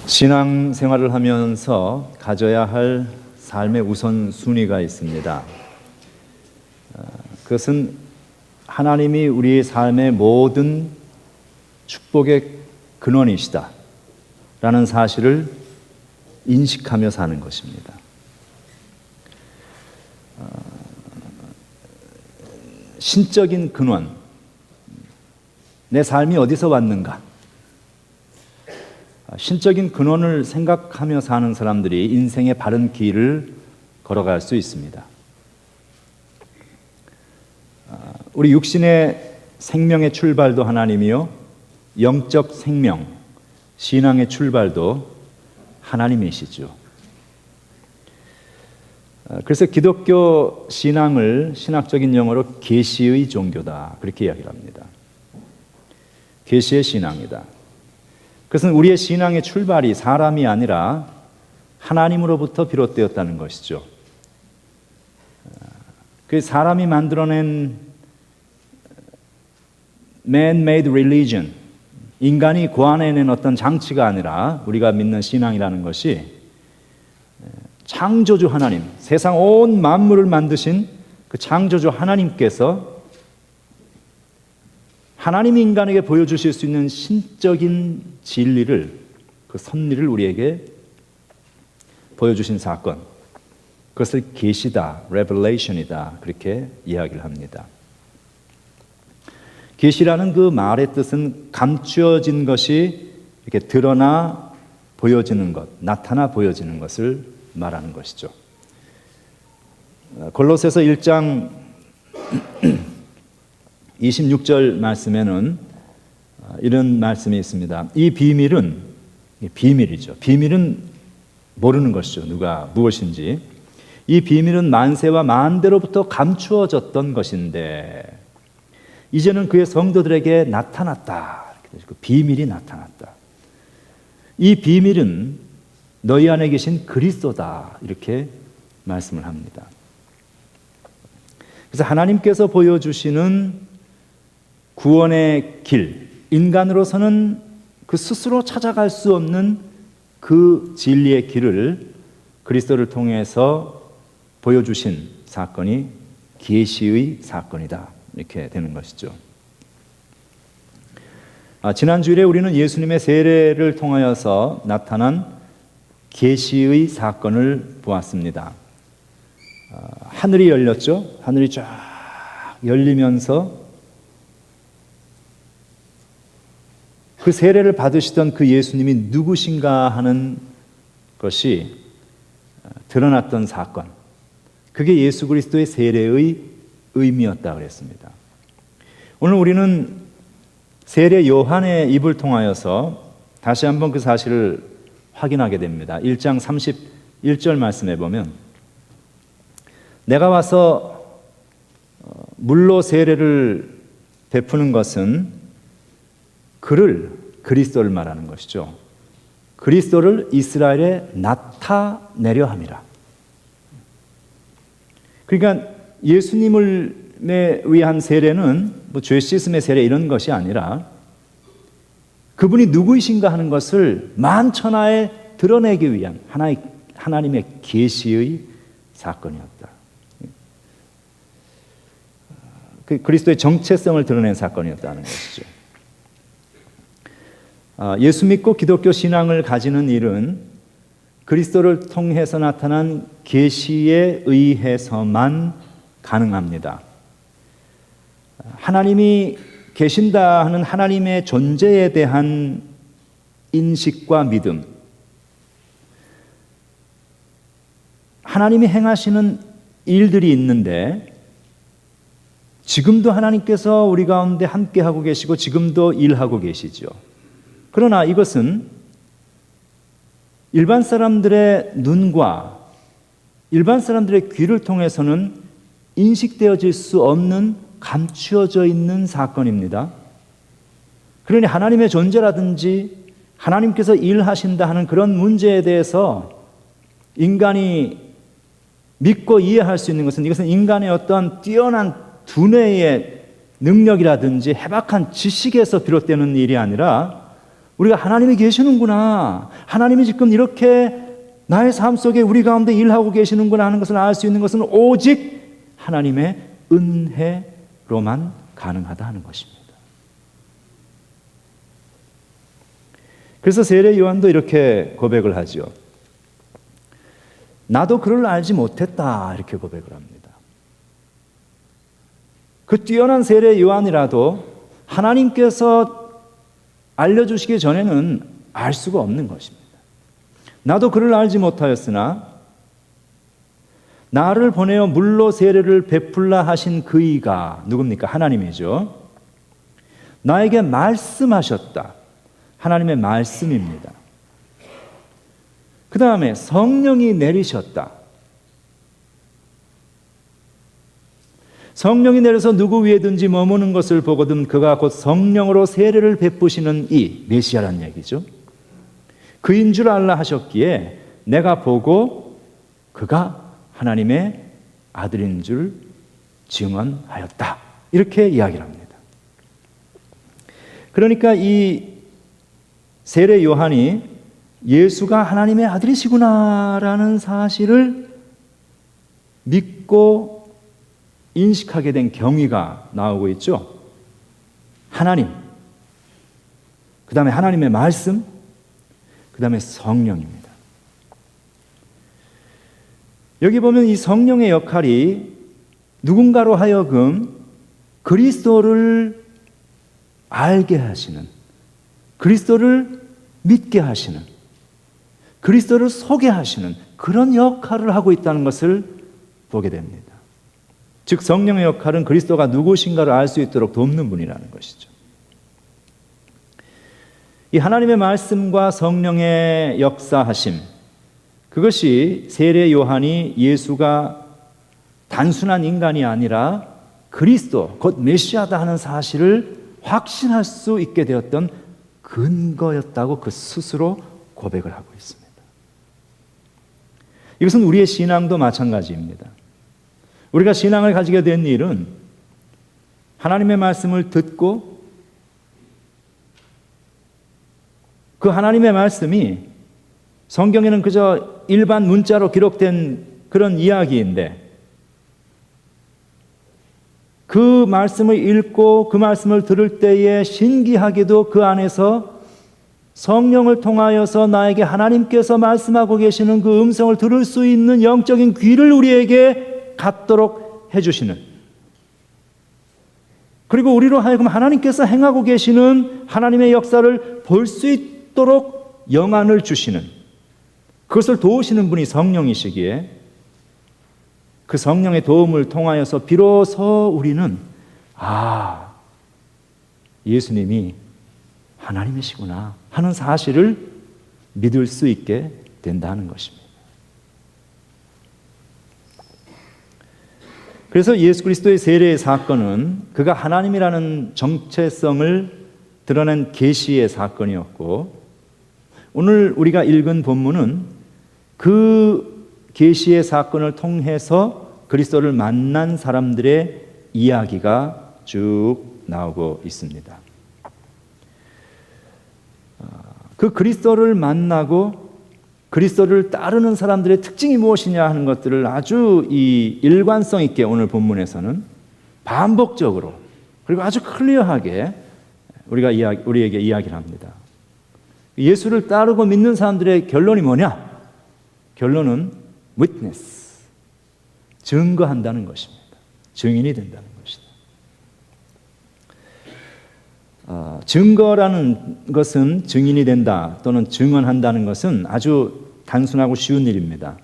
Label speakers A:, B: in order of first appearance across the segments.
A: 신앙생활을 하면서 가져야 할 삶의 우선순위가 있습니다. 그것은 하나님이 우리의 삶의 모든 축복의 근원이시다 라는 사실을 인식하며 사는 것입니다. 신적인 근원, 내 삶이 어디서 왔는가? 신적인 근원을 생각하며 사는 사람들이 인생의 바른 길을 걸어갈 수 있습니다. 우리 육신의 생명의 출발도 하나님이요, 영적 생명, 신앙의 출발도 하나님이시죠. 그래서 기독교 신앙을 신학적인 용어로 계시의 종교다, 그렇게 이야기를 합니다. 계시의 신앙이다. 그것은 우리의 신앙의 출발이 사람이 아니라 하나님으로부터 비롯되었다는 것이죠. 그 사람이 만들어낸 man-made religion, 인간이 고안해낸 어떤 장치가 아니라 우리가 믿는 신앙이라는 것이 창조주 하나님, 세상 온 만물을 만드신 그 창조주 하나님께서 하나님이 인간에게 보여주실 수 있는 신적인 진리를, 그 섭리를 우리에게 보여주신 사건, 그것을 계시다, revelation이다, 그렇게 이야기를 합니다. 계시라는 그 말의 뜻은 감추어진 것이 이렇게 드러나 보여지는 것, 나타나 보여지는 것을 말하는 것이죠. 골로새서 1장 26절 말씀에는 이런 말씀이 있습니다. 이 비밀은, 비밀이죠. 비밀은 모르는 것이죠. 누가 무엇인지. 이 비밀은 만세와 만대로부터 감추어졌던 것인데 이제는 그의 성도들에게 나타났다. 그 비밀이 나타났다. 이 비밀은 너희 안에 계신 그리스도다. 이렇게 말씀을 합니다. 그래서 하나님께서 보여주시는 구원의 길, 인간으로서는 그 스스로 찾아갈 수 없는 그 진리의 길을 그리스도를 통해서 보여주신 사건이 계시의 사건이다, 이렇게 되는 것이죠. 지난 주일에 우리는 예수님의 세례를 통하여서 나타난 계시의 사건을 보았습니다. 하늘이 열렸죠. 하늘이 쫙 열리면서 그 세례를 받으시던 그 예수님이 누구신가 하는 것이 드러났던 사건, 그게 예수 그리스도의 세례의 의미였다 그랬습니다. 오늘 우리는 세례 요한의 입을 통하여서 다시 한번 그 사실을 확인하게 됩니다. 1장 31절 말씀해 보면 내가 와서 물로 세례를 베푸는 것은 그리스도를 말하는 것이죠. 그리스도를 이스라엘에 나타내려 함이라. 그러니까 예수님을 위한 세례는 죄 씻음의 세례 이런 것이 아니라 그분이 누구이신가 하는 것을 만천하에 드러내기 위한 하나님의 계시의 사건이었다. 그리스도의 정체성을 드러낸 사건이었다는 것이죠. 예수 믿고 기독교 신앙을 가지는 일은 그리스도를 통해서 나타난 계시에 의해서만 가능합니다. 하나님이 계신다 하는 하나님의 존재에 대한 인식과 믿음, 하나님이 행하시는 일들이 있는데 지금도 하나님께서 우리 가운데 함께하고 계시고 지금도 일하고 계시죠. 그러나 이것은 일반 사람들의 눈과 일반 사람들의 귀를 통해서는 인식되어질 수 없는 감추어져 있는 사건입니다. 그러니 하나님의 존재라든지 하나님께서 일하신다 하는 그런 문제에 대해서 인간이 믿고 이해할 수 있는 것은 이것은 인간의 어떤 뛰어난 두뇌의 능력이라든지 해박한 지식에서 비롯되는 일이 아니라 우리가 하나님이 계시는구나, 하나님이 지금 이렇게 나의 삶 속에 우리 가운데 일하고 계시는구나 하는 것을 알 수 있는 것은 오직 하나님의 은혜로만 가능하다 하는 것입니다. 그래서 세례 요한도 이렇게 고백을 하죠. 나도 그를 알지 못했다, 이렇게 고백을 합니다. 그 뛰어난 세례 요한이라도 하나님께서 알려주시기 전에는 알 수가 없는 것입니다. 나도 그를 알지 못하였으나 나를 보내어 물로 세례를 베풀라 하신 그이가 누굽니까? 하나님이죠. 나에게 말씀하셨다. 하나님의 말씀입니다. 그 다음에 성령이 내리셨다. 성령이 내려서 누구 위에든지 머무는 것을 보거든 그가 곧 성령으로 세례를 베푸시는 이 메시아란 얘기죠. 그인 줄 알라 하셨기에 내가 보고 그가 하나님의 아들인 줄 증언하였다. 이렇게 이야기를 합니다. 그러니까 이 세례 요한이 예수가 하나님의 아들이시구나라는 사실을 믿고 인식하게 된 경위가 나오고 있죠. 하나님, 그 다음에 하나님의 말씀, 그 다음에 성령입니다. 여기 보면 이 성령의 역할이 누군가로 하여금 그리스도를 알게 하시는, 그리스도를 믿게 하시는, 그리스도를 소개하시는 그런 역할을 하고 있다는 것을 보게 됩니다. 즉 성령의 역할은 그리스도가 누구신가를 알 수 있도록 돕는 분이라는 것이죠. 이 하나님의 말씀과 성령의 역사하심, 그것이 세례 요한이 예수가 단순한 인간이 아니라 그리스도, 곧 메시아다 하는 사실을 확신할 수 있게 되었던 근거였다고 그 스스로 고백을 하고 있습니다. 이것은 우리의 신앙도 마찬가지입니다. 우리가 신앙을 가지게 된 일은 하나님의 말씀을 듣고 그 하나님의 말씀이 성경에는 그저 일반 문자로 기록된 그런 이야기인데 그 말씀을 읽고 그 말씀을 들을 때에 신기하게도 그 안에서 성령을 통하여서 나에게 하나님께서 말씀하고 계시는 그 음성을 들을 수 있는 영적인 귀를 우리에게 갖도록 해주시는, 그리고 우리로 하여금 하나님께서 행하고 계시는 하나님의 역사를 볼 수 있도록 영안을 주시는, 그것을 도우시는 분이 성령이시기에 그 성령의 도움을 통하여서 비로소 우리는 예수님이 하나님이시구나 하는 사실을 믿을 수 있게 된다는 것입니다. 그래서 예수 그리스도의 세례의 사건은 그가 하나님이라는 정체성을 드러낸 계시의 사건이었고, 오늘 우리가 읽은 본문은 그 계시의 사건을 통해서 그리스도를 만난 사람들의 이야기가 쭉 나오고 있습니다. 그 그리스도를 만나고 그리스도를 따르는 사람들의 특징이 무엇이냐 하는 것들을 아주 이 일관성 있게 오늘 본문에서는 반복적으로 그리고 아주 클리어하게 우리에게 이야기를 합니다. 예수를 따르고 믿는 사람들의 결론이 뭐냐? 결론은 witness, 증거한다는 것입니다. 증인이 된다는 것이다. 증거라는 것은 증인이 된다 또는 증언한다는 것은 아주 단순하고 쉬운 일입니다.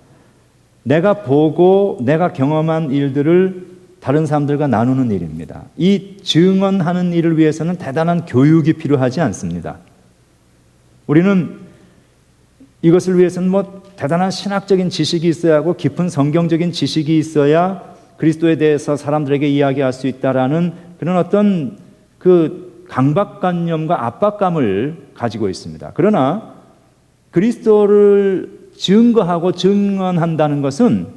A: 내가 보고 내가 경험한 일들을 다른 사람들과 나누는 일입니다. 이 증언하는 일을 위해서는 대단한 교육이 필요하지 않습니다. 우리는 이것을 위해서는 대단한 신학적인 지식이 있어야 하고 깊은 성경적인 지식이 있어야 그리스도에 대해서 사람들에게 이야기할 수 있다라는 그런 어떤 그 강박관념과 압박감을 가지고 있습니다. 그러나 그리스도를 증거하고 증언한다는 것은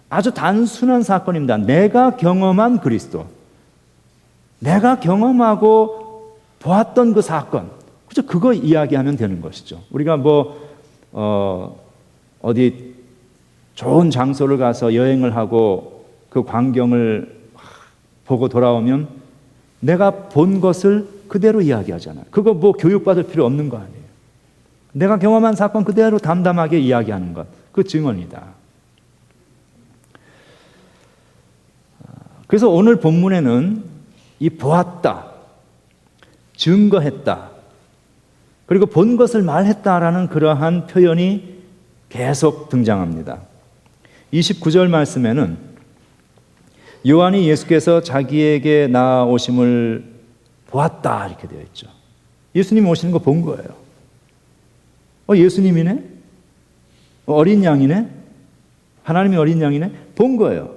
A: 아주 단순한 사건입니다. 내가 경험한 그리스도, 내가 경험하고 보았던 그 사건, 그죠? 그거 이야기하면 되는 것이죠. 우리가 어디 좋은 장소를 가서 여행을 하고 그 광경을 보고 돌아오면 내가 본 것을 그대로 이야기하잖아요. 그거 교육받을 필요 없는 거 아니에요. 내가 경험한 사건 그대로 담담하게 이야기하는 것, 그 증언이다. 그래서 오늘 본문에는 이 보았다, 증거했다, 그리고 본 것을 말했다라는 그러한 표현이 계속 등장합니다. 29절 말씀에는 요한이 예수께서 자기에게 나아오심을 보았다 이렇게 되어 있죠. 예수님 오시는 거 본 거예요. 예수님이네? 어린 양이네? 하나님의 어린 양이네? 본 거예요.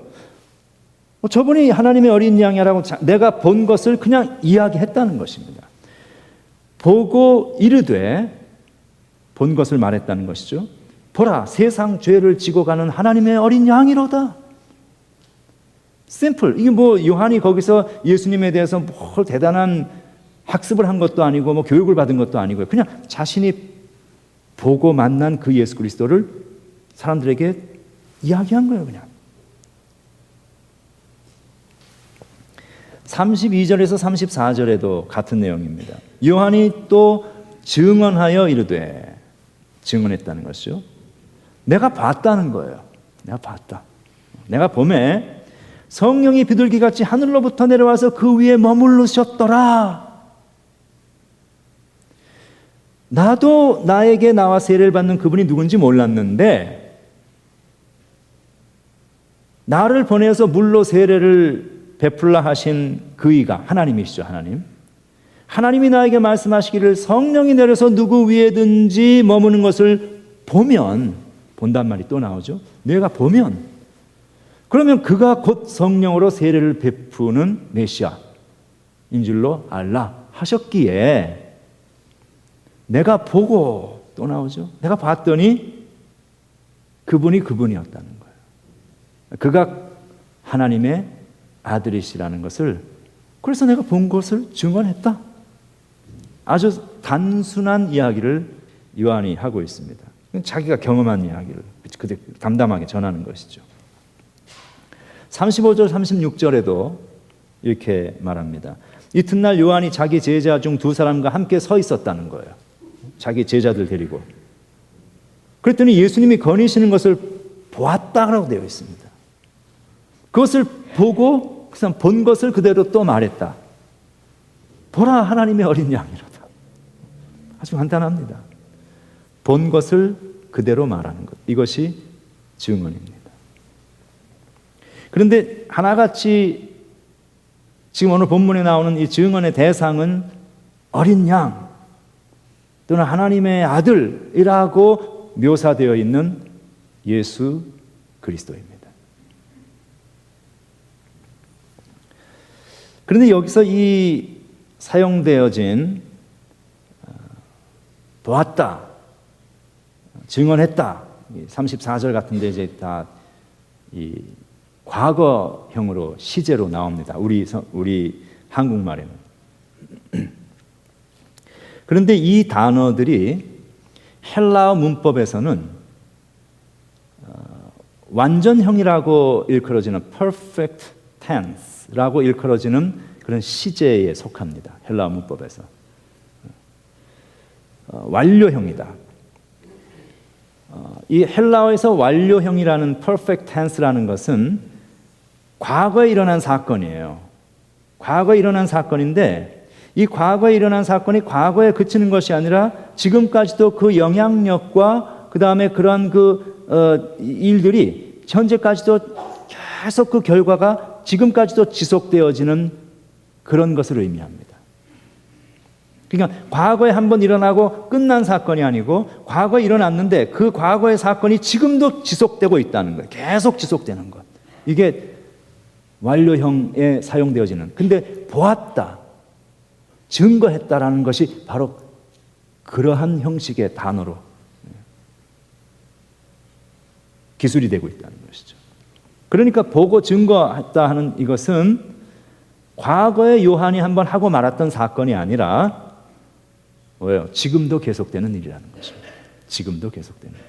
A: 저분이 하나님의 어린 양이라고 내가 본 것을 그냥 이야기했다는 것입니다. 보고 이르되, 본 것을 말했다는 것이죠. 보라, 세상 죄를 지고 가는 하나님의 어린 양이로다. 심플. 이게 요한이 거기서 예수님에 대해서 대단한 학습을 한 것도 아니고 교육을 받은 것도 아니고요. 그냥 자신이 보고 만난 그 예수 그리스도를 사람들에게 이야기한 거예요, 그냥. 32절에서 34절에도 같은 내용입니다. 요한이 또 증언하여 이르되, 증언했다는 것이죠. 내가 봤다는 거예요. 내가 봤다. 내가 봄에 성령이 비둘기같이 하늘로부터 내려와서 그 위에 머무르셨더라. 나도 나에게 나와 세례를 받는 그분이 누군지 몰랐는데 나를 보내서 물로 세례를 베풀라 하신 그이가 하나님이시죠. 하나님이 나에게 말씀하시기를 성령이 내려서 누구 위에든지 머무는 것을 보면, 본단 말이 또 나오죠. 내가 보면, 그러면 그가 곧 성령으로 세례를 베푸는 메시아인 줄로 알라 하셨기에 내가 보고, 또 나오죠. 내가 봤더니 그분이었다는 거예요. 그가 하나님의 아들이시라는 것을, 그래서 내가 본 것을 증언했다. 아주 단순한 이야기를 요한이 하고 있습니다. 자기가 경험한 이야기를 담담하게 전하는 것이죠. 35절 36절에도 이렇게 말합니다. 이튿날 요한이 자기 제자 중 두 사람과 함께 서 있었다는 거예요. 자기 제자들 데리고. 그랬더니 예수님이 거니시는 것을 보았다라고 되어 있습니다. 그것을 보고 그 사람 본 것을 그대로 또 말했다. 보라, 하나님의 어린 양이로다. 아주 간단합니다. 본 것을 그대로 말하는 것. 이것이 증언입니다. 그런데 하나같이 지금 오늘 본문에 나오는 이 증언의 대상은 어린 양 또는 하나님의 아들이라고 묘사되어 있는 예수 그리스도입니다. 그런데 여기서 이 사용되어진 보았다, 증언했다, 34절 같은데 이제 다 이 과거형으로 시제로 나옵니다. 우리 한국말에는. 그런데 이 단어들이 헬라어 문법에서는 완전형이라고 일컬어지는 perfect tense라고 일컬어지는 그런 시제에 속합니다. 헬라어 문법에서. 완료형이다. 이 헬라어에서 완료형이라는 perfect tense라는 것은 과거에 일어난 사건이에요. 과거에 일어난 사건인데 이 과거에 일어난 사건이 과거에 그치는 것이 아니라 지금까지도 그 영향력과 그 다음에 그런 일들이 현재까지도 계속 그 결과가 지금까지도 지속되어지는 그런 것을 의미합니다. 그러니까 과거에 한번 일어나고 끝난 사건이 아니고 과거에 일어났는데 그 과거의 사건이 지금도 지속되고 있다는 거예요. 계속 지속되는 것. 이게 완료형에 사용되어지는. 근데 보았다, 증거했다라는 것이 바로 그러한 형식의 단어로 기술이 되고 있다는 것이죠. 그러니까 보고 증거했다 하는 이것은 과거에 요한이 한번 하고 말았던 사건이 아니라 왜요? 지금도 계속되는 일이라는 것입니다. 지금도 계속되는 일.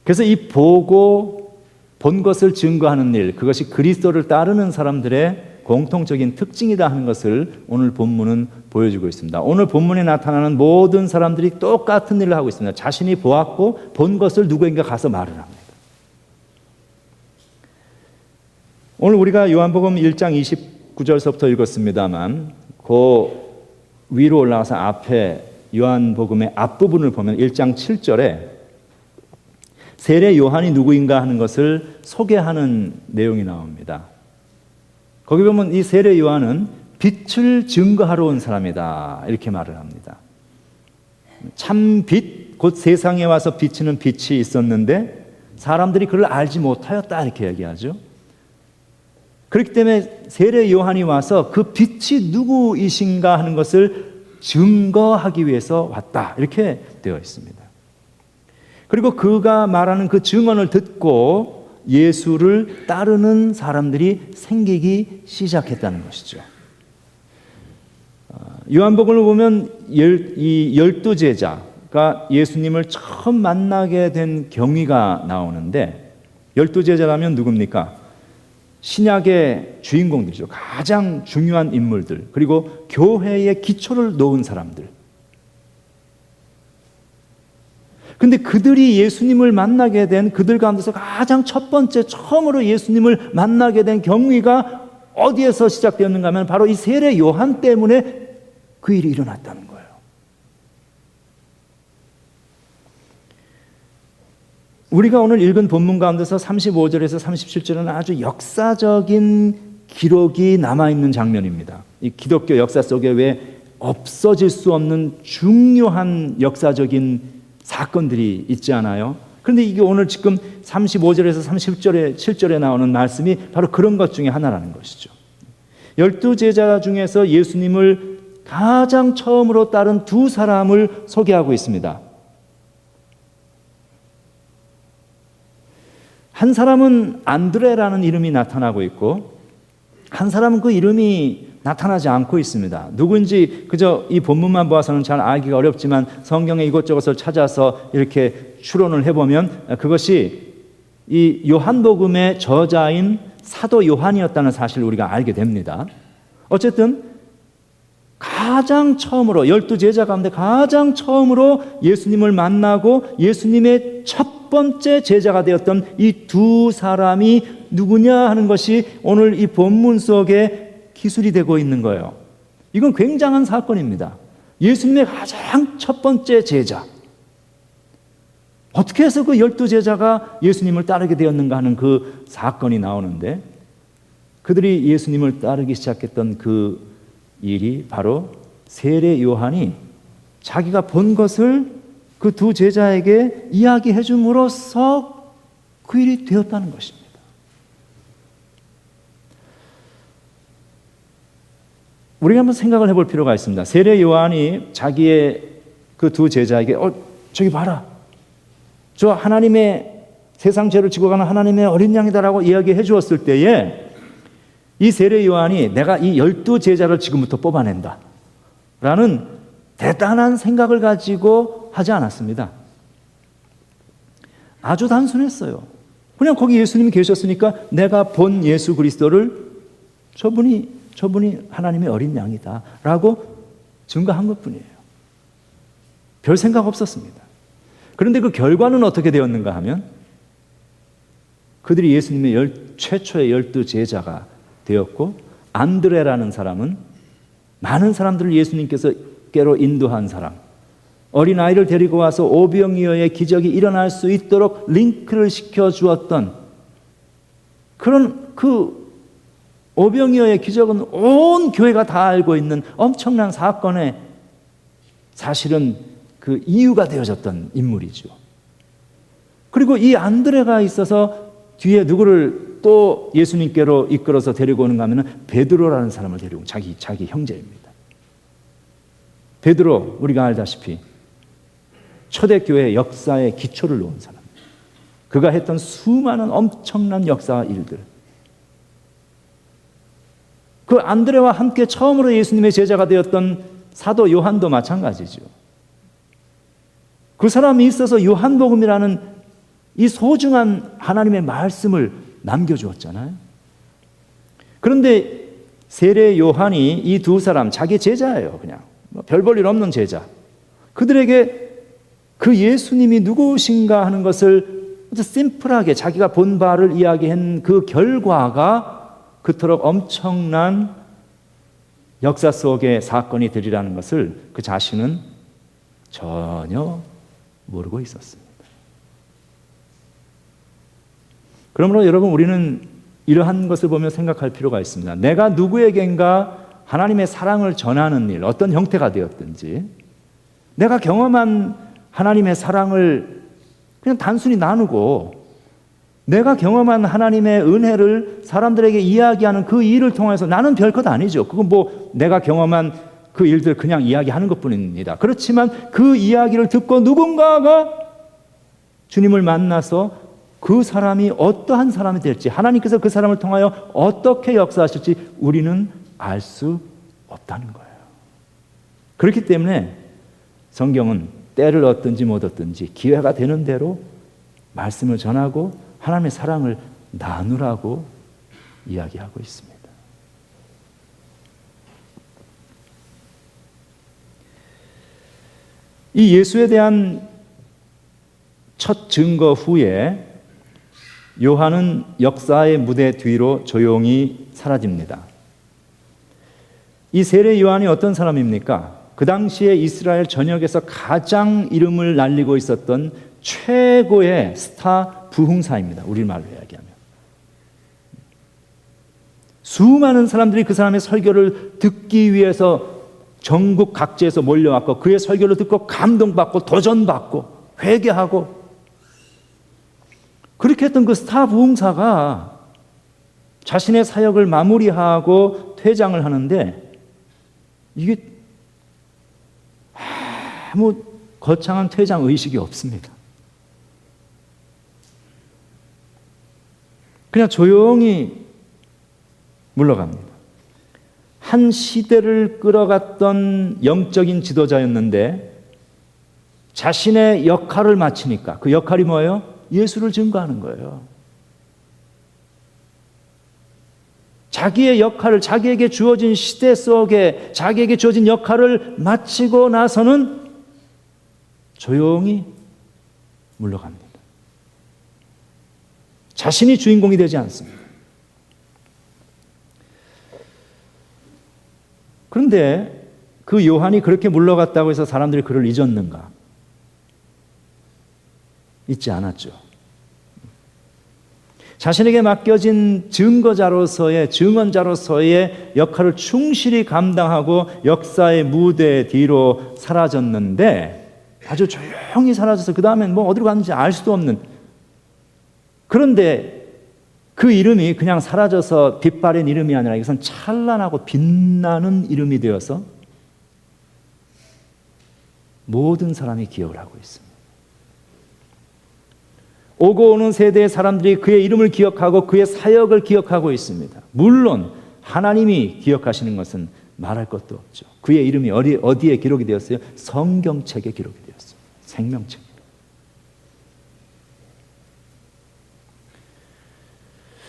A: 그래서 이 보고 본 것을 증거하는 일, 그것이 그리스도를 따르는 사람들의 공통적인 특징이다 하는 것을 오늘 본문은 보여주고 있습니다. 오늘 본문에 나타나는 모든 사람들이 똑같은 일을 하고 있습니다. 자신이 보았고 본 것을 누구에게 가서 말을 합니다. 오늘 우리가 요한복음 1장 29절서부터 읽었습니다만 그 위로 올라가서 앞에 요한복음의 앞부분을 보면 1장 7절에 세례 요한이 누구인가 하는 것을 소개하는 내용이 나옵니다. 거기 보면 이 세례 요한은 빛을 증거하러 온 사람이다 이렇게 말을 합니다. 참 빛, 곧 세상에 와서 비치는 빛이 있었는데 사람들이 그를 알지 못하였다 이렇게 얘기하죠. 그렇기 때문에 세례 요한이 와서 그 빛이 누구이신가 하는 것을 증거하기 위해서 왔다 이렇게 되어 있습니다. 그리고 그가 말하는 그 증언을 듣고 예수를 따르는 사람들이 생기기 시작했다는 것이죠. 요한복음을 보면 이 12제자가 예수님을 처음 만나게 된 경위가 나오는데 12제자라면 누굽니까? 신약의 주인공들이죠. 가장 중요한 인물들, 그리고 교회의 기초를 놓은 사람들. 근데 그들이 예수님을 만나게 된 그들 가운데서 가장 첫 번째 처음으로 예수님을 만나게 된 경위가 어디에서 시작되었는가 하면 바로 이 세례 요한 때문에 그 일이 일어났다는 거예요. 우리가 오늘 읽은 본문 가운데서 35절에서 37절은 아주 역사적인 기록이 남아있는 장면입니다. 이 기독교 역사 속에 왜 없어질 수 없는 중요한 역사적인 사건들이 있지 않아요? 그런데 이게 오늘 지금 35절에서 37절에 나오는 말씀이 바로 그런 것 중에 하나라는 것이죠. 12제자 중에서 예수님을 가장 처음으로 따른 두 사람을 소개하고 있습니다. 한 사람은 안드레라는 이름이 나타나고 있고 한 사람은 그 이름이 나타나지 않고 있습니다. 누구인지 그저 이 본문만 보아서는 잘 알기가 어렵지만 성경에 이것저것을 찾아서 이렇게 추론을 해보면 그것이 이 요한복음의 저자인 사도 요한이었다는 사실을 우리가 알게 됩니다. 어쨌든 가장 처음으로 12제자 가운데 가장 처음으로 예수님을 만나고 예수님의 첫 번째 제자가 되었던 이 두 사람이 누구냐 하는 것이 오늘 이 본문 속에 기술이 되고 있는 거예요. 이건 굉장한 사건입니다. 예수님의 가장 첫 번째 제자. 어떻게 해서 그 12제자가 예수님을 따르게 되었는가 하는 그 사건이 나오는데 그들이 예수님을 따르기 시작했던 그 일이 바로 세례 요한이 자기가 본 것을 그 두 제자에게 이야기해 줌으로써 그 일이 되었다는 것입니다. 우리가 한번 생각을 해볼 필요가 있습니다. 세례 요한이 자기의 그 두 제자에게 저기 봐라. 저 하나님의 세상 죄를 지고 가는 하나님의 어린 양이다라고 이야기해 주었을 때에 이 세례 요한이 내가 이 12제자를 지금부터 뽑아낸다 라는 대단한 생각을 가지고 하지 않았습니다. 아주 단순했어요. 그냥 거기 예수님이 계셨으니까 내가 본 예수 그리스도를 저분이 하나님의 어린 양이다 라고 증거한 것뿐이에요. 별 생각 없었습니다. 그런데 그 결과는 어떻게 되었는가 하면 그들이 예수님의 최초의 12제자가 되었고 안드레라는 사람은 많은 사람들을 예수님께로 인도한 사람, 어린아이를 데리고 와서 오병이어의 기적이 일어날 수 있도록 링크를 시켜주었던 그런 그 오병이어의 기적은 온 교회가 다 알고 있는 엄청난 사건의 사실은 그 이유가 되어졌던 인물이죠. 그리고 이 안드레가 있어서 뒤에 누구를 또 예수님께로 이끌어서 데리고 오는가 하면 베드로라는 사람을 데리고 자기 형제입니다. 베드로 우리가 알다시피 초대교회 역사의 기초를 놓은 사람. 그가 했던 수많은 엄청난 역사와 일들. 그 안드레와 함께 처음으로 예수님의 제자가 되었던 사도 요한도 마찬가지죠. 그 사람이 있어서 요한복음이라는 이 소중한 하나님의 말씀을 남겨주었잖아요. 그런데 세례 요한이 이 두 사람, 자기 제자예요. 그냥 별 볼 일 없는 제자. 그들에게 그 예수님이 누구신가 하는 것을 아주 심플하게 자기가 본 바를 이야기한 그 결과가 그토록 엄청난 역사 속의 사건이 되리라는 것을 그 자신은 전혀 모르고 있었습니다. 그러므로 여러분, 우리는 이러한 것을 보며 생각할 필요가 있습니다. 내가 누구에겐가 하나님의 사랑을 전하는 일, 어떤 형태가 되었든지, 내가 경험한 하나님의 사랑을 그냥 단순히 나누고, 내가 경험한 하나님의 은혜를 사람들에게 이야기하는 그 일을 통해서, 나는 별것 아니죠. 그건 뭐 내가 경험한 그 일들 그냥 이야기하는 것뿐입니다. 그렇지만 그 이야기를 듣고 누군가가 주님을 만나서 그 사람이 어떠한 사람이 될지, 하나님께서 그 사람을 통하여 어떻게 역사하실지 우리는 알 수 없다는 거예요. 그렇기 때문에 성경은 때를 얻든지 못 얻든지 기회가 되는 대로 말씀을 전하고 하나님의 사랑을 나누라고 이야기하고 있습니다. 이 예수에 대한 첫 증거 후에 요한은 역사의 무대 뒤로 조용히 사라집니다. 이 세례 요한이 어떤 사람입니까? 그 당시에 이스라엘 전역에서 가장 이름을 날리고 있었던 최고의 스타 부흥사입니다. 우리말로 이야기하면. 수많은 사람들이 그 사람의 설교를 듣기 위해서 전국 각지에서 몰려왔고, 그의 설교를 듣고 감동받고 도전받고 회개하고, 그렇게 했던 그 스타 부흥사가 자신의 사역을 마무리하고 퇴장을 하는데, 이게 아무 거창한 퇴장 의식이 없습니다. 그냥 조용히 물러갑니다. 한 시대를 끌어갔던 영적인 지도자였는데 자신의 역할을 마치니까, 그 역할이 뭐예요? 예수를 증거하는 거예요. 자기의 역할을, 자기에게 주어진 시대 속에 자기에게 주어진 역할을 마치고 나서는 조용히 물러갑니다. 자신이 주인공이 되지 않습니다. 그런데 그 요한이 그렇게 물러갔다고 해서 사람들이 그를 잊었는가? 잊지 않았죠. 자신에게 맡겨진 증거자로서의, 증언자로서의 역할을 충실히 감당하고 역사의 무대 뒤로 사라졌는데, 아주 조용히 사라져서 그 다음엔 뭐 어디로 갔는지 알 수도 없는, 그런데 그 이름이 그냥 사라져서 빛바랜 이름이 아니라 이것은 찬란하고 빛나는 이름이 되어서 모든 사람이 기억을 하고 있습니다. 오고 오는 세대의 사람들이 그의 이름을 기억하고 그의 사역을 기억하고 있습니다. 물론 하나님이 기억하시는 것은 말할 것도 없죠. 그의 이름이 어디에 기록이 되었어요? 성경책에 기록이 되었어요. 생명책.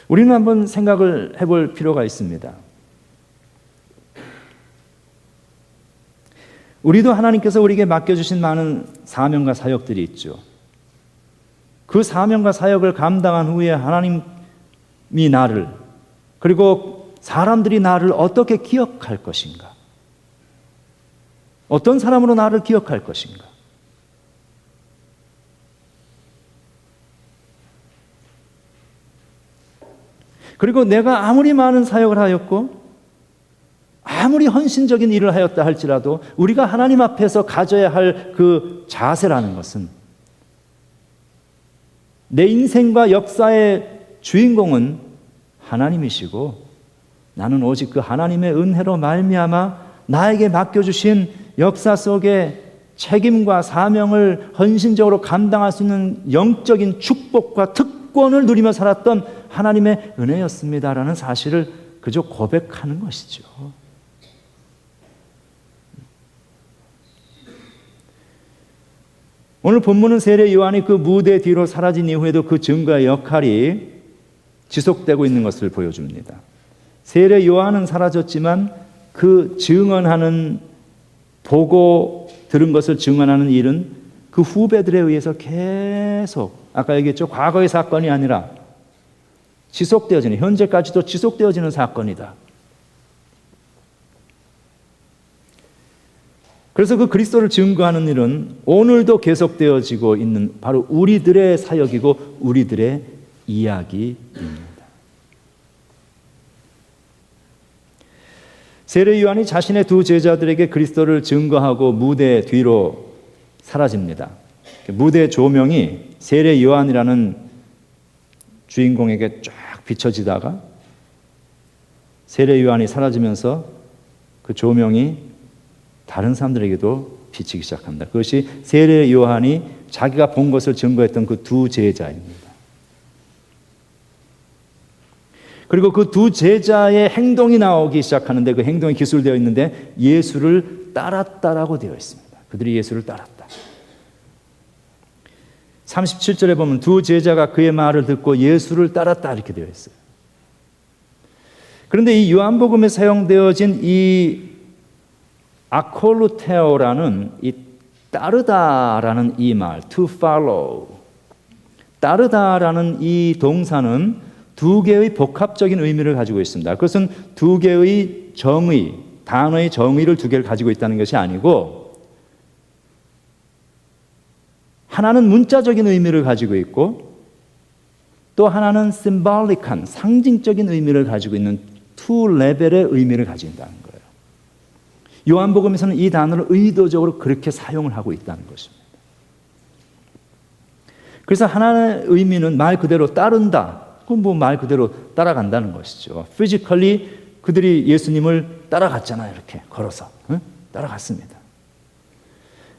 A: 우리는 한번 생각을 해볼 필요가 있습니다. 우리도 하나님께서 우리에게 맡겨주신 많은 사명과 사역들이 있죠. 그 사명과 사역을 감당한 후에 하나님이 나를, 그리고 사람들이 나를 어떻게 기억할 것인가? 어떤 사람으로 나를 기억할 것인가? 그리고 내가 아무리 많은 사역을 하였고 아무리 헌신적인 일을 하였다 할지라도 우리가 하나님 앞에서 가져야 할 그 자세라는 것은, 내 인생과 역사의 주인공은 하나님이시고 나는 오직 그 하나님의 은혜로 말미암아 나에게 맡겨주신 역사 속에 책임과 사명을 헌신적으로 감당할 수 있는 영적인 축복과 특권을 누리며 살았던 하나님의 은혜였습니다라는 사실을 그저 고백하는 것이죠. 오늘 본문은 세례 요한이 그 무대 뒤로 사라진 이후에도 그 증거의 역할이 지속되고 있는 것을 보여줍니다. 세례 요한은 사라졌지만 그 증언하는, 보고 들은 것을 증언하는 일은 그 후배들에 의해서 계속, 아까 얘기했죠, 과거의 사건이 아니라 지속되어지는, 현재까지도 지속되어지는 사건이다. 그래서 그 그리스도를 증거하는 일은 오늘도 계속되어지고 있는 바로 우리들의 사역이고 우리들의 이야기입니다. 세례 요한이 자신의 두 제자들에게 그리스도를 증거하고 무대 뒤로 사라집니다. 무대 조명이 세례 요한이라는 주인공에게 쫙 비춰지다가 세례 요한이 사라지면서 그 조명이 다른 사람들에게도 비치기 시작합니다. 그것이 세례 요한이 자기가 본 것을 증거했던 그 두 제자입니다. 그리고 그 두 제자의 행동이 나오기 시작하는데 그 행동이 기술되어 있는데 예수를 따랐다라고 되어 있습니다. 그들이 예수를 따랐다. 37절에 보면 두 제자가 그의 말을 듣고 예수를 따랐다 이렇게 되어 있어요. 그런데 이 요한복음에 사용되어진 이 아콜루테오라는 이 따르다라는 이 말, to follow, 따르다라는 이 동사는 두 개의 복합적인 의미를 가지고 있습니다. 그것은 두 개의 정의, 단어의 정의를 두 개를 가지고 있다는 것이 아니고 하나는 문자적인 의미를 가지고 있고 또 하나는 심볼릭한, 상징적인 의미를 가지고 있는 두 레벨의 의미를 가지고 있다는 거예요. 요한복음에서는 이 단어를 의도적으로 그렇게 사용을 하고 있다는 것입니다. 그래서 하나의 의미는 말 그대로 따른다. 그건 뭐 말 그대로 따라간다는 것이죠. 피지컬리 그들이 예수님을 따라갔잖아요. 이렇게 걸어서 따라갔습니다.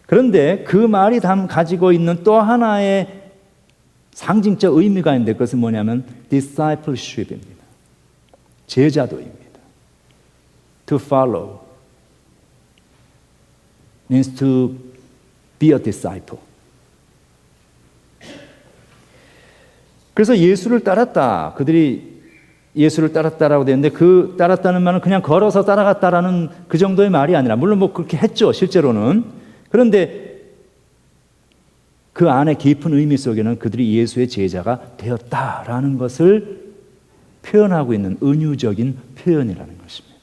A: 그런데 그 말이 가지고 있는 또 하나의 상징적 의미가 있는데 그것은 뭐냐면 discipleship입니다. 제자도입니다. To follow means to be a disciple. 그래서 예수를 따랐다. 그들이 예수를 따랐다라고 되는데 그 따랐다는 말은 그냥 걸어서 따라갔다라는 그 정도의 말이 아니라 물론 뭐 그렇게 했죠. 실제로는. 그런데 그 안에 깊은 의미 속에는 그들이 예수의 제자가 되었다라는 것을 표현하고 있는 은유적인 표현이라는 것입니다.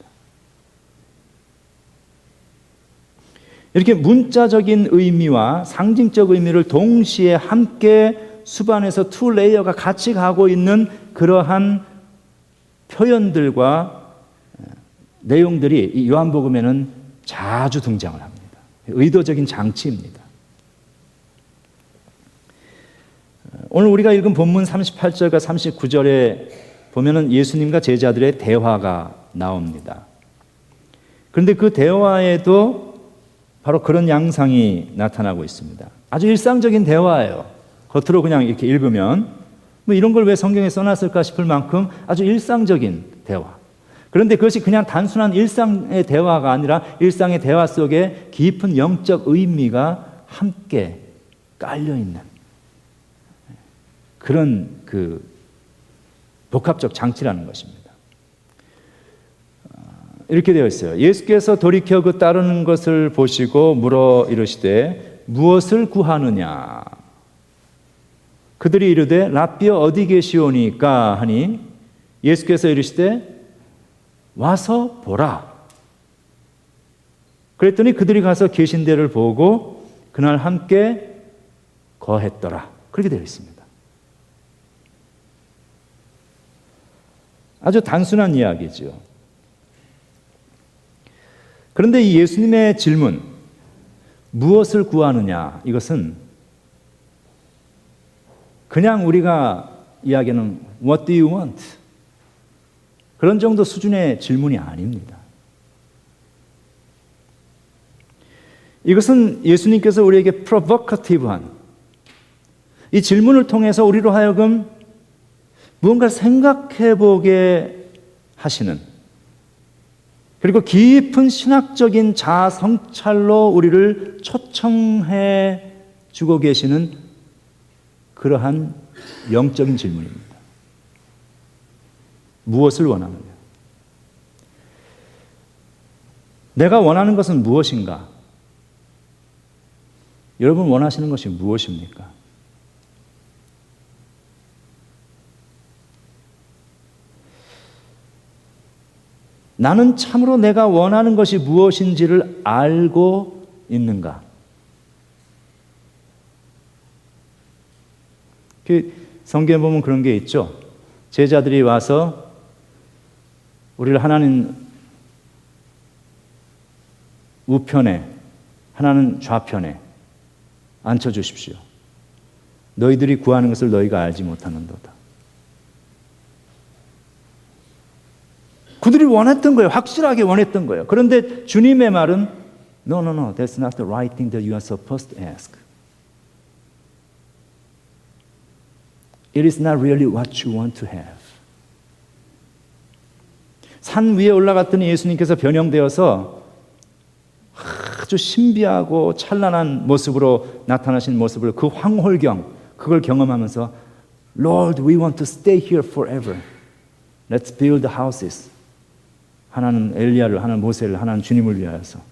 A: 이렇게 문자적인 의미와 상징적 의미를 동시에 함께 수반해서 투 레이어가 같이 가고 있는 그러한 표현들과 내용들이 이 요한복음에는 자주 등장을 합니다. 의도적인 장치입니다. 오늘 우리가 읽은 본문 38절과 39절에 보면은 예수님과 제자들의 대화가 나옵니다. 그런데 그 대화에도 바로 그런 양상이 나타나고 있습니다. 아주 일상적인 대화예요. 겉으로 그냥 이렇게 읽으면 뭐 이런 걸 왜 성경에 써놨을까 싶을 만큼 아주 일상적인 대화. 그런데 그것이 그냥 단순한 일상의 대화가 아니라 일상의 대화 속에 깊은 영적 의미가 함께 깔려있는 그런 그 복합적 장치라는 것입니다. 이렇게 되어 있어요. 예수께서 돌이켜 그 따르는 것을 보시고 물어 이르시되 무엇을 구하느냐? 그들이 이르되 랍비여 어디 계시오니까 하니 예수께서 이르시되 와서 보라. 그랬더니 그들이 가서 계신 데를 보고 그날 함께 거했더라. 그렇게 되어 있습니다. 아주 단순한 이야기죠. 그런데 이 예수님의 질문, 무엇을 구하느냐? 이것은 그냥 우리가 이야기하는 What do you want? 그런 정도 수준의 질문이 아닙니다. 이것은 예수님께서 우리에게 프로보커티브한 이 질문을 통해서 우리로 하여금 무언가를 생각해 보게 하시는 그리고 깊은 신학적인 자아 성찰로 우리를 초청해 주고 계시는 그러한 영적인 질문입니다. 무엇을 원하느냐? 내가 원하는 것은 무엇인가? 여러분 원하시는 것이 무엇입니까? 나는 참으로 내가 원하는 것이 무엇인지를 알고 있는가? 성경에 보면 그런 게 있죠. 제자들이 와서 우리를 하나는 우편에, 하나는 좌편에 앉혀주십시오. 너희들이 구하는 것을 너희가 알지 못하는도다. 그들이 원했던 거예요. 확실하게 원했던 거예요. 그런데 주님의 말은 No, that's not the right thing that you are supposed to ask. It is not really what you want to have. 산 위에 올라갔더니 예수님께서 변형되어서 아주 신비하고 찬란한 모습으로 나타나신 모습을 그 황홀경, 그걸 경험하면서 Lord, we want to stay here forever. Let's build houses. 하나는 엘리야를, 하나는 모세를, 하나는 주님을 위하여서.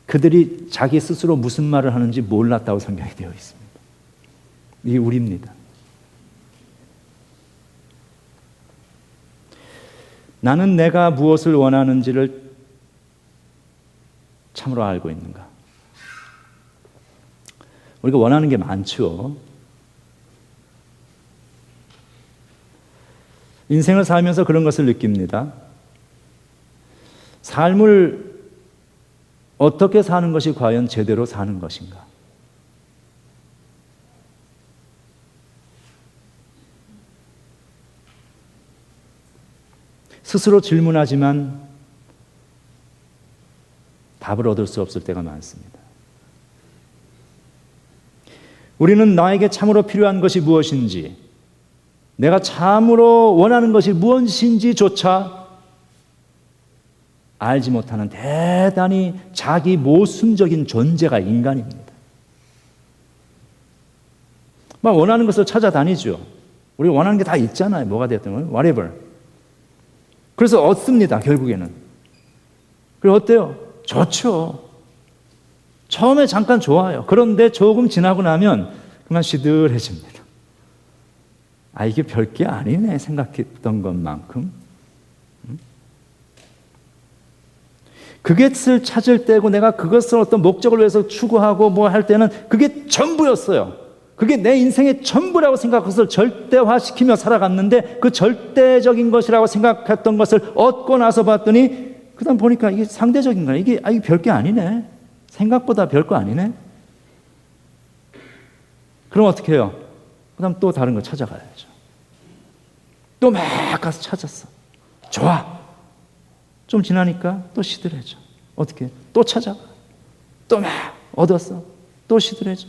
A: 그들이 자기 스스로 무슨 말을 하는지 몰랐다고 성경이 되어 있습니다. 이게 우리입니다. 나는 내가 무엇을 원하는지를 참으로 알고 있는가? 우리가 원하는 게 많죠. 인생을 살면서 그런 것을 느낍니다. 삶을 어떻게 사는 것이 과연 제대로 사는 것인가? 스스로 질문하지만 답을 얻을 수 없을 때가 많습니다. 우리는 나에게 참으로 필요한 것이 무엇인지, 내가 참으로 원하는 것이 무엇인지조차 알지 못하는 대단히 자기 모순적인 존재가 인간입니다. 막 원하는 것을 찾아다니죠. 우리 원하는 게 다 있잖아요. 뭐가 됐든 whatever. 그래서 얻습니다. 결국에는. 그리고 어때요? 좋죠. 처음에 잠깐 좋아요. 그런데 조금 지나고 나면 그만 시들해집니다. 아, 이게 별게 아니네 생각했던 것만큼. 그것을 찾을 때고 내가 그것을 어떤 목적을 위해서 추구하고 뭐 할 때는 그게 전부였어요. 그게 내 인생의 전부라고 생각해서 그것을 절대화시키며 살아갔는데 그 절대적인 것이라고 생각했던 것을 얻고 나서 봤더니 그 다음 보니까 이게 상대적인 거야. 이게 별게 아니네. 생각보다 별거 아니네. 그럼 어떻게 해요? 그 다음 또 다른 거 찾아가야죠. 또 막 가서 찾았어. 좋아. 좀 지나니까 또 시들해져. 어떻게 해? 또 찾아가. 또 막 얻었어. 또 시들해져.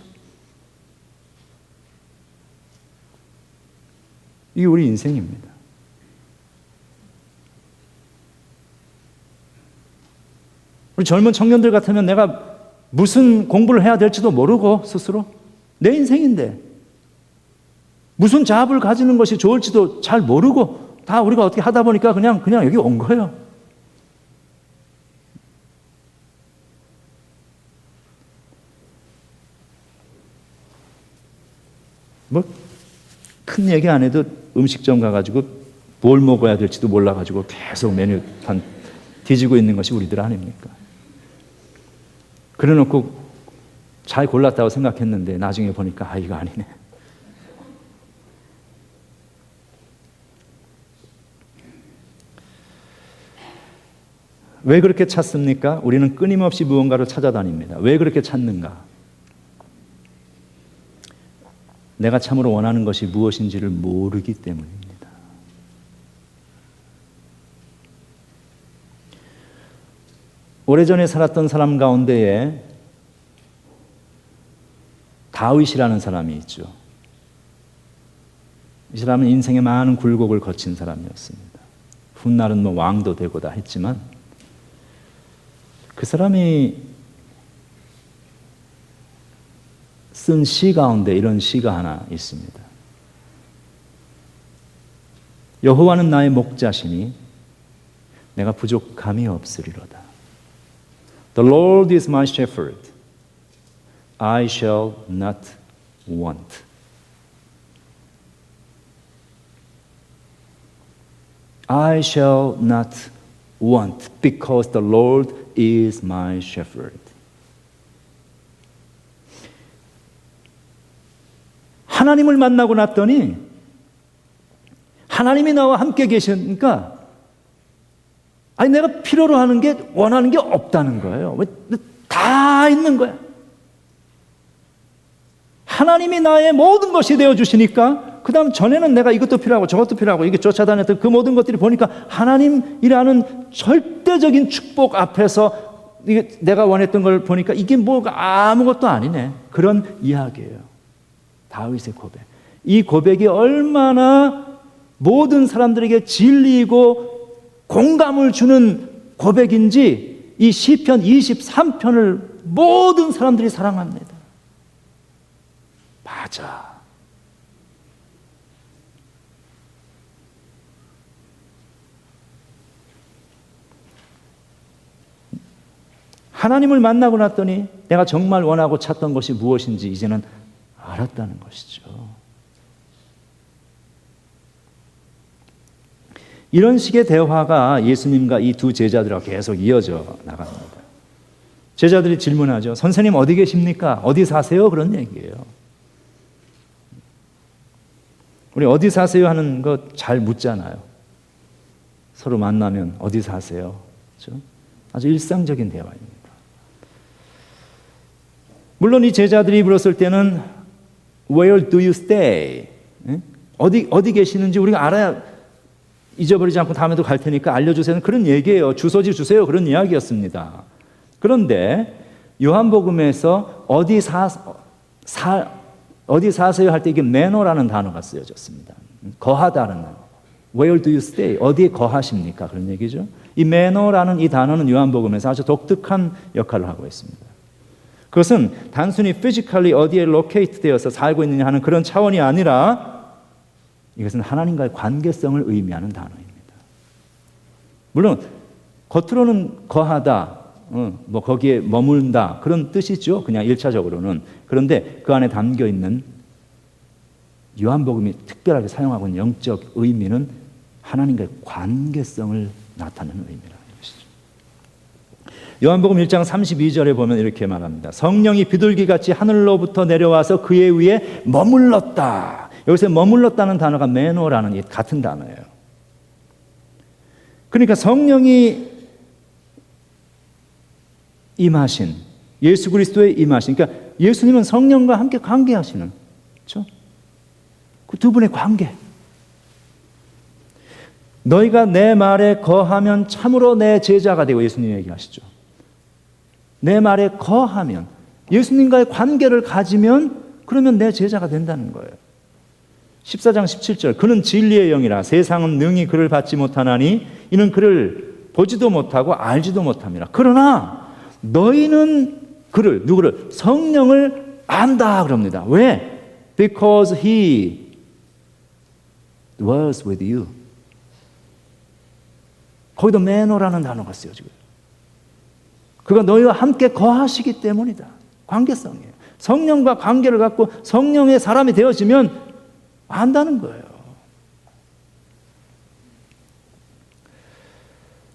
A: 이게 우리 인생입니다. 우리 젊은 청년들 같으면 내가 무슨 공부를 해야 될지도 모르고 스스로 내 인생인데 무슨 잡을 가지는 것이 좋을지도 잘 모르고 다 우리가 어떻게 하다 보니까 그냥 여기 온 거예요. 뭐 큰 얘기 안 해도 음식점 가가지고 뭘 먹어야 될지도 몰라가지고 계속 메뉴판 뒤지고 있는 것이 우리들 아닙니까? 그래놓고 잘 골랐다고 생각했는데 나중에 보니까 이거 아니네. 왜 그렇게 찾습니까? 우리는 끊임없이 무언가를 찾아다닙니다. 왜 그렇게 찾는가? 내가 참으로 원하는 것이 무엇인지를 모르기 때문입니다. 오래전에 살았던 사람 가운데에 다윗이라는 사람이 있죠. 이 사람은 인생의 많은 굴곡을 거친 사람이었습니다. 훗날은 뭐 왕도 되고 다 했지만 그 사람이 쓴 시 가운데 이런 시가 하나 있습니다. 여호와는 나의 목자시니 내가 부족함이 없으리로다. The Lord is my shepherd. I shall not want. I shall not want because the Lord is my shepherd. 하나님을 만나고 났더니 하나님이 나와 함께 계시니까 아니 내가 필요로 하는 게 원하는 게 없다는 거예요. 다 있는 거야. 하나님이 나의 모든 것이 되어 주시니까 그 다음 전에는 내가 이것도 필요하고 저것도 필요하고 이게 쫓아다녔던 그 모든 것들이 보니까 하나님이라는 절대적인 축복 앞에서 이게 내가 원했던 걸 보니까 이게 뭐가 아무것도 아니네. 그런 이야기예요. 다윗의 고백. 이 고백이 얼마나 모든 사람들에게 진리이고 공감을 주는 고백인지 이 시편 23편을 모든 사람들이 사랑합니다. 맞아. 하나님을 만나고 났더니 내가 정말 원하고 찾던 것이 무엇인지 이제는 알았다는 것이죠. 이런 식의 대화가 예수님과 이 두 제자들과 계속 이어져 나갑니다. 제자들이 질문하죠. 선생님 어디 계십니까? 어디 사세요? 그런 얘기예요. 우리 어디 사세요 하는 거 잘 묻잖아요. 서로 만나면 어디 사세요? 그렇죠? 아주 일상적인 대화입니다. 물론 이 제자들이 물었을 때는 Where do you stay? 어디 계시는지 우리가 알아야 잊어버리지 않고 다음에도 갈 테니까 알려주세요. 그런 얘기예요. 주소지 주세요. 그런 이야기였습니다. 그런데 요한복음에서 어디 사세요 할 때 이게 매너라는 단어가 쓰여졌습니다. 거하다는 단어. Where do you stay? 어디에 거하십니까? 그런 얘기죠. 이 매너라는 이 단어는 요한복음에서 아주 독특한 역할을 하고 있습니다. 그것은 단순히 physically 어디에 locate 되어서 살고 있느냐 하는 그런 차원이 아니라 이것은 하나님과의 관계성을 의미하는 단어입니다. 물론 겉으로는 거하다, 뭐 거기에 머문다 그런 뜻이죠. 그냥 1차적으로는. 그런데 그 안에 담겨 있는 요한복음이 특별하게 사용하고 있는 영적 의미는 하나님과의 관계성을 나타내는 의미라는 것이죠. 요한복음 1장 32절에 보면 이렇게 말합니다. 성령이 비둘기같이 하늘로부터 내려와서 그의 위에 머물렀다. 여기서 머물렀다는 단어가 매노라는 같은 단어예요. 그러니까 성령이 임하신, 예수 그리스도의 임하신, 그러니까 예수님은 성령과 함께 관계하시는, 그렇죠? 그 두 분의 관계. 너희가 내 말에 거하면 참으로 내 제자가 되고 예수님 얘기하시죠. 내 말에 거하면, 예수님과의 관계를 가지면 그러면 내 제자가 된다는 거예요. 14장 17절 그는 진리의 영이라 세상은 능히 그를 받지 못하나니 이는 그를 보지도 못하고 알지도 못함이라. 그러나 너희는 그를, 누구를? 성령을 안다 그럽니다. 왜? Because he dwells with you. 거기도 매너라는 단어가 쓰여지고 그가 너희와 함께 거하시기 때문이다. 관계성이에요. 성령과 관계를 갖고 성령의 사람이 되어지면 안다는 거예요.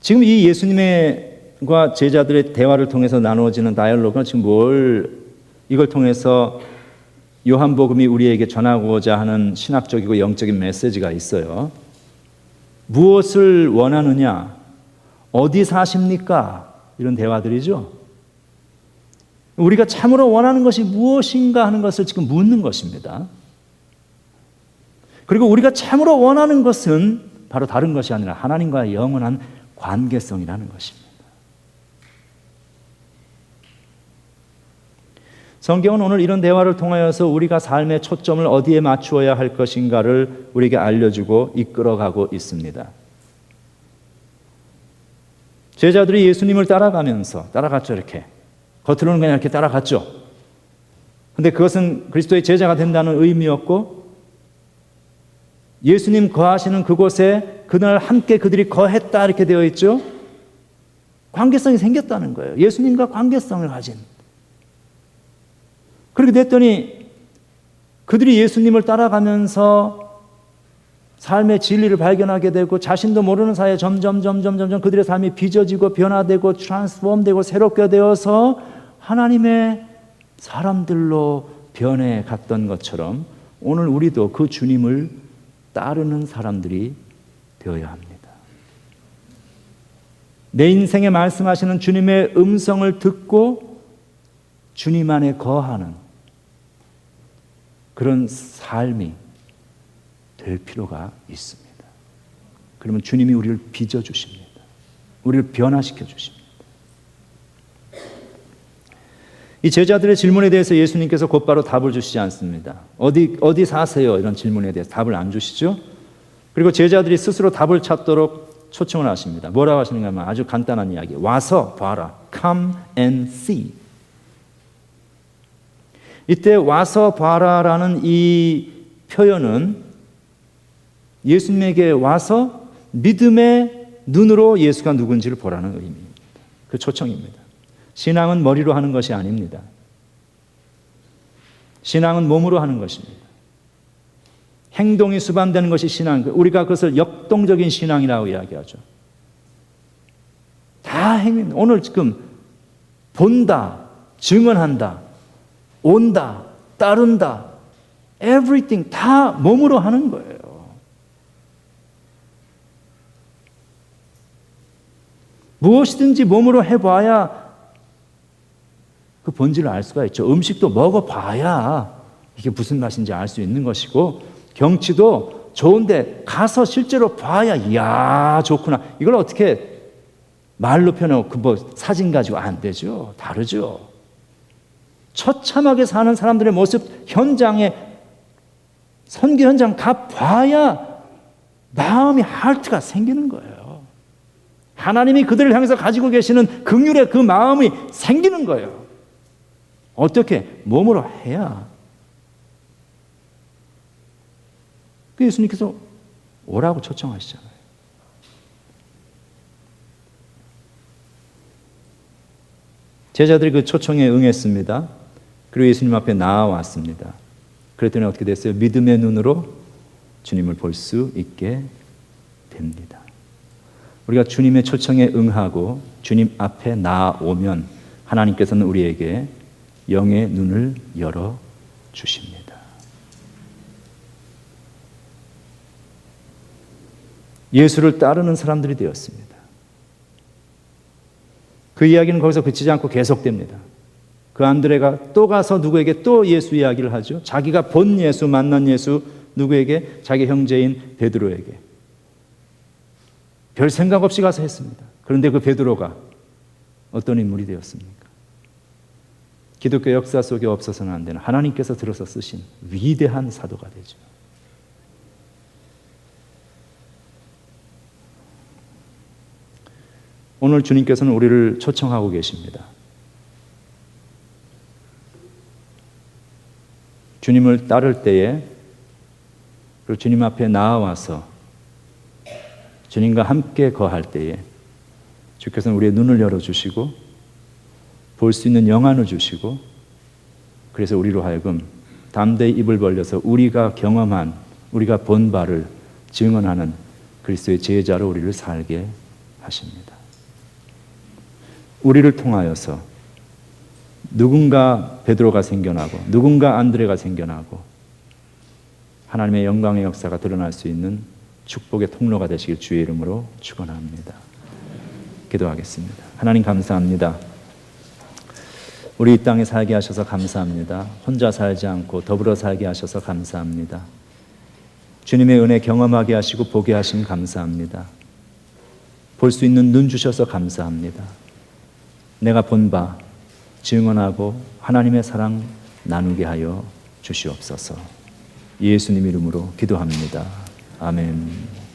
A: 지금 이 예수님과 제자들의 대화를 통해서 나누어지는 다이얼로그는 지금 이걸 통해서 요한복음이 우리에게 전하고자 하는 신학적이고 영적인 메시지가 있어요. 무엇을 원하느냐? 어디 사십니까? 이런 대화들이죠. 우리가 참으로 원하는 것이 무엇인가 하는 것을 지금 묻는 것입니다. 그리고 우리가 참으로 원하는 것은 바로 다른 것이 아니라 하나님과의 영원한 관계성이라는 것입니다. 성경은 오늘 이런 대화를 통하여서 우리가 삶의 초점을 어디에 맞추어야 할 것인가를 우리에게 알려주고 이끌어가고 있습니다. 제자들이 예수님을 따라갔죠. 이렇게 겉으로는 그냥 이렇게 따라갔죠. 그런데 그것은 그리스도의 제자가 된다는 의미였고, 예수님 거하시는 그곳에 그날 함께 그들이 거했다 이렇게 되어 있죠. 관계성이 생겼다는 거예요. 예수님과 관계성을 가진. 그렇게 됐더니 그들이 예수님을 따라가면서 삶의 진리를 발견하게 되고, 자신도 모르는 사이에 점점 그들의 삶이 빚어지고 변화되고 트랜스폼되고 새롭게 되어서 하나님의 사람들로 변해 갔던 것처럼, 오늘 우리도 그 주님을 따르는 사람들이 되어야 합니다. 내 인생에 말씀하시는 주님의 음성을 듣고 주님 안에 거하는 그런 삶이 될 필요가 있습니다. 그러면 주님이 우리를 빚어주십니다. 우리를 변화시켜 주십니다. 이 제자들의 질문에 대해서 예수님께서 곧바로 답을 주시지 않습니다. 어디 사세요? 이런 질문에 대해서 답을 안 주시죠. 그리고 제자들이 스스로 답을 찾도록 초청을 하십니다. 뭐라고 하시는가 하면 아주 간단한 이야기. 와서 봐라. Come and see. 이때 와서 봐라라는 이 표현은 예수님에게 와서 믿음의 눈으로 예수가 누군지를 보라는 의미입니다. 그 초청입니다. 신앙은 머리로 하는 것이 아닙니다. 신앙은 몸으로 하는 것입니다. 행동이 수반되는 것이 신앙. 우리가 그것을 역동적인 신앙이라고 이야기하죠. 다 행위. 오늘 지금 본다, 증언한다, 온다, 따른다, everything 다 몸으로 하는 거예요. 무엇이든지 몸으로 해봐야 그 본질을 알 수가 있죠. 음식도 먹어봐야 이게 무슨 맛인지 알 수 있는 것이고, 경치도 좋은데 가서 실제로 봐야 이야 좋구나. 이걸 어떻게 말로 표현하고 그 사진 가지고 안 되죠. 다르죠. 처참하게 사는 사람들의 모습 현장에, 선교 현장 가봐야 마음이 하트가 생기는 거예요. 하나님이 그들을 향해서 가지고 계시는 긍휼의 그 마음이 생기는 거예요. 어떻게? 몸으로 해야. 그 예수님께서 오라고 초청하시잖아요. 제자들이 그 초청에 응했습니다. 그리고 예수님 앞에 나아왔습니다. 그랬더니 어떻게 됐어요? 믿음의 눈으로 주님을 볼 수 있게 됩니다. 우리가 주님의 초청에 응하고 주님 앞에 나아오면 하나님께서는 우리에게 영의 눈을 열어 주십니다. 예수를 따르는 사람들이 되었습니다. 그 이야기는 거기서 그치지 않고 계속됩니다. 그 안드레가 또 가서 누구에게 또 예수 이야기를 하죠. 자기가 본 예수, 만난 예수, 누구에게? 자기 형제인 베드로에게. 별 생각 없이 가서 했습니다. 그런데 그 베드로가 어떤 인물이 되었습니까? 기독교 역사 속에 없어서는 안 되는, 하나님께서 들어서 쓰신 위대한 사도가 되죠. 오늘 주님께서는 우리를 초청하고 계십니다. 주님을 따를 때에, 그리고 주님 앞에 나아와서 주님과 함께 거할 때에 주께서는 우리의 눈을 열어주시고 볼 수 있는 영안을 주시고, 그래서 우리로 하여금 담대히 입을 벌려서 우리가 경험한, 우리가 본 바를 증언하는 그리스도의 제자로 우리를 살게 하십니다. 우리를 통하여서 누군가 베드로가 생겨나고 누군가 안드레가 생겨나고 하나님의 영광의 역사가 드러날 수 있는 축복의 통로가 되시길 주의 이름으로 축원합니다. 기도하겠습니다. 하나님 감사합니다. 우리 이 땅에 살게 하셔서 감사합니다. 혼자 살지 않고 더불어 살게 하셔서 감사합니다. 주님의 은혜 경험하게 하시고 보게 하심 감사합니다. 볼 수 있는 눈 주셔서 감사합니다. 내가 본 바 증언하고 하나님의 사랑 나누게 하여 주시옵소서. 예수님 이름으로 기도합니다. 아멘.